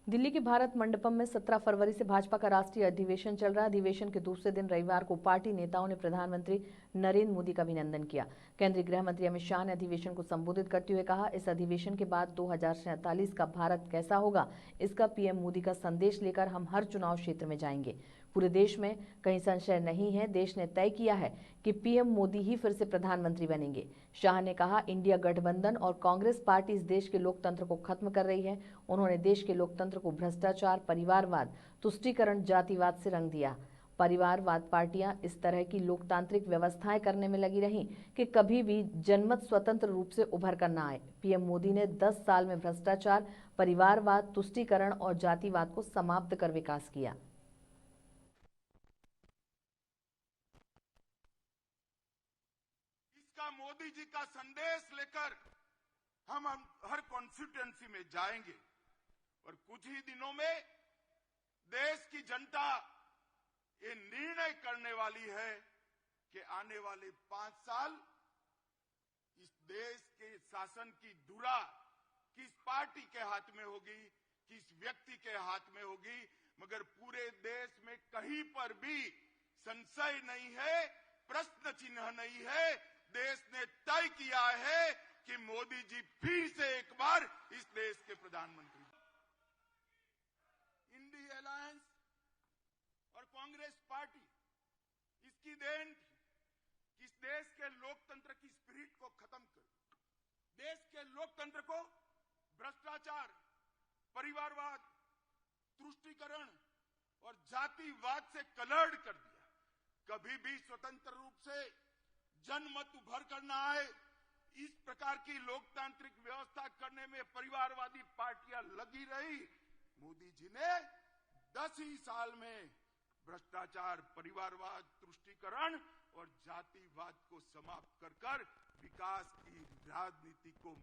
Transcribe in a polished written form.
दिल्ली के भारत मंडपम में 17 फरवरी से भाजपा का राष्ट्रीय अधिवेशन चल रहा है। अधिवेशन के दूसरे दिन रविवार को पार्टी नेताओं ने प्रधानमंत्री नरेंद्र मोदी का अभिनंदन किया। केंद्रीय गृह मंत्री अमित शाह ने अधिवेशन को संबोधित करते हुए कहा, इस अधिवेशन के बाद 2047 का भारत कैसा होगा, इसका पीएम मोदी का संदेश लेकर हम हर चुनाव क्षेत्र में जाएंगे। पूरे देश में कहीं संशय नहीं है, देश ने तय किया है कि पीएम मोदी ही फिर से प्रधानमंत्री बनेंगे। शाह ने कहा, इंडिया गठबंधन और कांग्रेस पार्टी इस देश के लोकतंत्र को खत्म कर रही है। उन्होंने देश के लोकतंत्र को भ्रष्टाचार, परिवारवाद, तुष्टीकरण, जातिवाद से रंग दिया। परिवारवाद पार्टियां इस तरह की लोकतांत्रिक व्यवस्थाएं करने में लगी रहीं कि कभी भी जनमत स्वतंत्र रूप से उभर कर न आए। पीएम मोदी ने 10 साल में भ्रष्टाचार, परिवारवाद, तुष्टीकरण और जातिवाद को समाप्त कर विकास किया। इसका मोदी जी का संदेश लेकर हम हर कॉन्स्टिट्यूएंसी में जाएंगे और कुछ ही दिनों में देश की जनता ये निर्णय करने वाली है कि आने वाले 5 साल इस देश के शासन की धुरा किस पार्टी के हाथ में होगी, किस व्यक्ति के हाथ में होगी, मगर पूरे देश में कहीं पर भी संशय नहीं है, प्रश्न चिन्ह नहीं है। देश ने तय किया है कि मोदी जी फिर से एक बार इस देश के प्रधानमंत्री। इंडिया अलायंस और कांग्रेस पार्टी इसकी देन थी, इस देश के लोकतंत्र की स्पिरिट को खत्म कर, देश के लोकतंत्र को भ्रष्टाचार, परिवारवाद, तुष्टीकरण और जातिवाद से कलर्ड कर दिया। कभी भी स्वतंत्र रूप से जनमत उभर कर न आए, इस प्रकार की लोकतांत्रिक व्यवस्था करने में परिवारवादी पार्टियां लगी रही। मोदी जी ने 10 ही साल में भ्रष्टाचार, परिवारवाद, तुष्टीकरण और जातिवाद को समाप्त कर विकास की राजनीति को